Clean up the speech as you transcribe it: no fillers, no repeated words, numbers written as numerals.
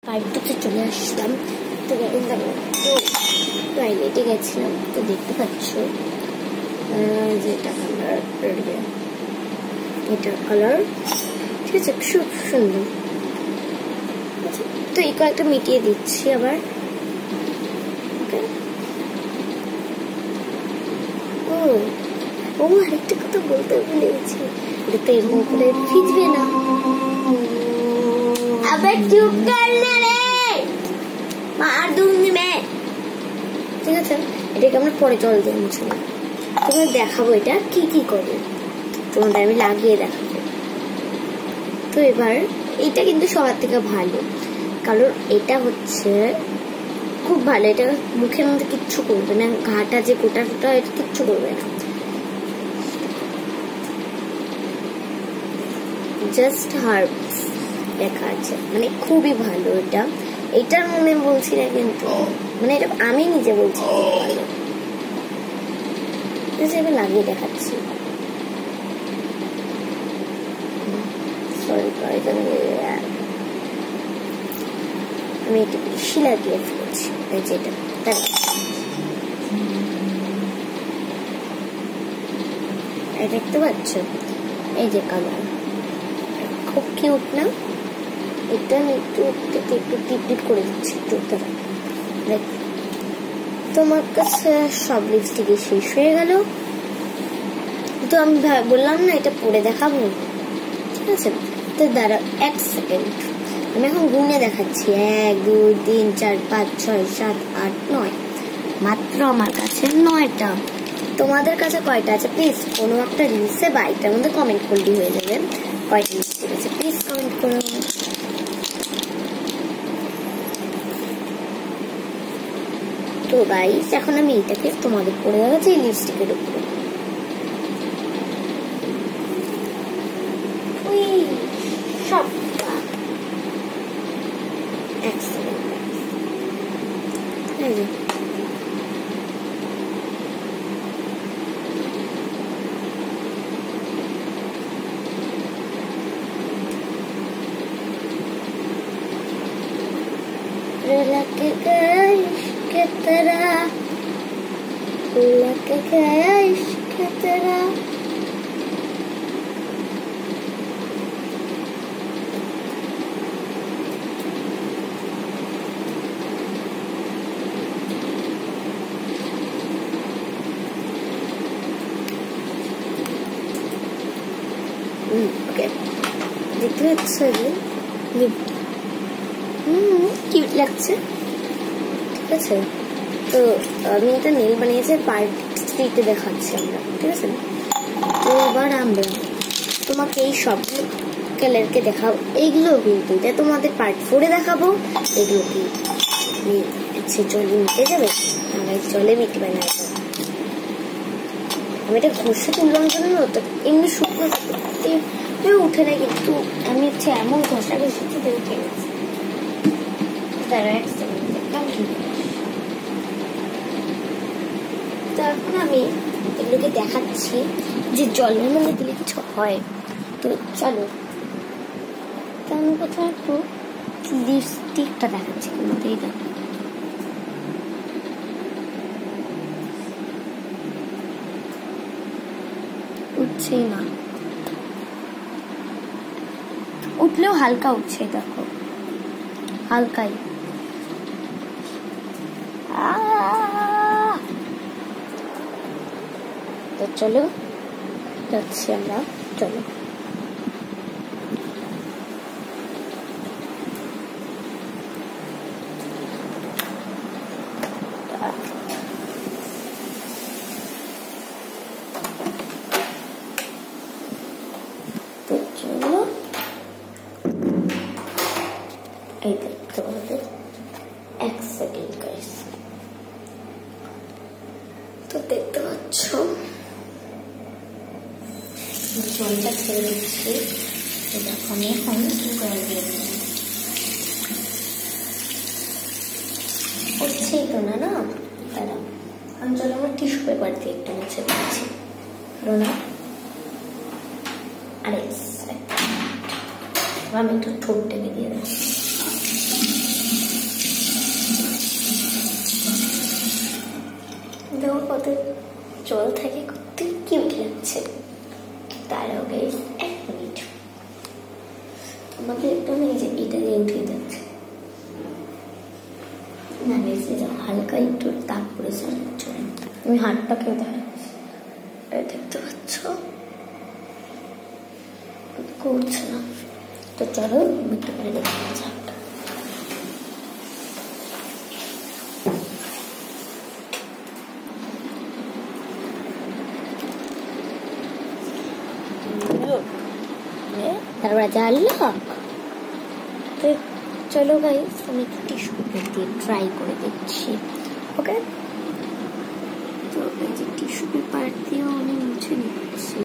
বাড়িতে চলে আসলাম। তো টয়লেটে গেছিলাম, তো দেখতে পাচ্ছ যেটা কালার, এটার কালার ঠিক আছে, খুব সুন্দর। তো এই কয়েকটা মিটিয়ে দিচ্ছি আবার। ও আরেকটা কথা বলতে ভুলে গেছি, এটা তো এরকম করে ভিজবে না। আবার চুপ কর না রে, মার দুমনি মে। ঠিক আছে, এটাকে আমরা পরে জল দিয়ে মুছে নেব। তোমাদের দেখাবো এটা কি কি করে, তোমাদের আমি লাগিয়ে দেখাবো। তো এবার এটা কিন্তু সবার থেকে ভালো, কারণ এটা হচ্ছে খুব ভালো। এটা মুখের মধ্যে কিচ্ছু করবে না, ঘাটা যে গোটা টোটা এটা কিচ্ছু করবে না। জাস্ট হার্বস লেখা আছে, মানে খুবই ভালো এটা। এটার মনে বলছি না কিন্তু, মানে এটা আমি নিজে বলছি ভালো। এবার লাগিয়ে দেখাচ্ছি। আমি একটু বেশি লাগিয়ে ফেলেছি, যেটা দেখতে পাচ্ছ, এই যে কালার খুব কিউট না? এটা আমি একটু টিপ টিপ করে দিচ্ছি একটু। দেখ, তোমার কাছে সব লিপস্টিক শেষ হয়ে গেল। তো আমি বললাম না এটা পরে দেখাবো, ঠিক আছে? তো দাঁড়াও 1 সেকেন্ড, আমি এখন গুনে দেখাচ্ছি। 1 2 3 4 5 6 7 8 9, মাত্র আমার কাছে 9টা। তোমাদের কাছে কয়টা আছে প্লিজ কোনো একটা রিলসে বা এটার মধ্যে কমেন্ট করলেই হয়ে যাবে কয়টা লিপস্টিক আছে, প্লিজ কমেন্ট করো। তো গাইস, এখন আমি এটাকে তোমাদের পরে দেখাচ্ছি এই লিপস্টিকের উপরে। দেখতে পাচ্ছ কিউট লাগছে, ঠিক আছে? তো আমি এটা নেল বানিয়েছি পার্ট 3-তে দেখাচ্ছি আমরা, ঠিক আছে? তো এবার আমরা তোমাকে এই সব কালারকে দেখাবো। এইগুলো কিন্তু এটা তোমাদের পার্ট 4-এ দেখাবো। এগুলো কি জলে মিটে যাবে? জলে মিটবে না। আমি এটা ঘষে তুললাম জন্য তো এমনি শুকনো উঠে না, কিন্তু আমি হচ্ছে এমন ঘষা ঘষেছি যে উঠে গেছে। তো এখন আমি এগুলোকে দেখাচ্ছি যে জলের মধ্যে দিলে কিছু হয়। তো চলো, তো আমি কোথাও একটু লিপস্টিকটা দেখাচ্ছি তোমাদের। এটা উঠছেই না, উঠলেও হালকা উঠছে, দেখো হালকাই। তো চলো যাচ্ছি আমরা, চলো। তো চলো, এই দেখতে পাবে 1 সেকেন্ড গাইস। তো দেখতে পাচ্ছ জলটা ছেড়ে দিচ্ছি। দেখো আমি এখন কি করে দিয়ে উঠছেই তো না, না দাঁড়াও, আমি চলো আমার টিস্যু পেপার দিয়ে একটু মুছে দিচ্ছি। না আরে আমি একটু ঠোঁটটাকে দিয়ে দেবো। ওদের জল থাকে, করতে কিউট লাগছে। তারাও গাইস 1 মিনিট, আমাদের একদম এই যে এটা দিয়ে উঠে যাচ্ছে না গাইস, এটা হালকা একটু তাপ পড়েছে। আমি হাতটাকেও দেখাচ্ছি, দেখতে পাচ্ছ করছে না। তো চলো একটু করে দেখতে যাক। दरवाजा लॉक। तो चलो गाइस আমি একটু টিস্যু পেপার দিয়ে ট্রাই করে দেখছি। ওকে, তো এই যে টিস্যু পেপার দিয়ে আমি মুছে নিচ্ছি।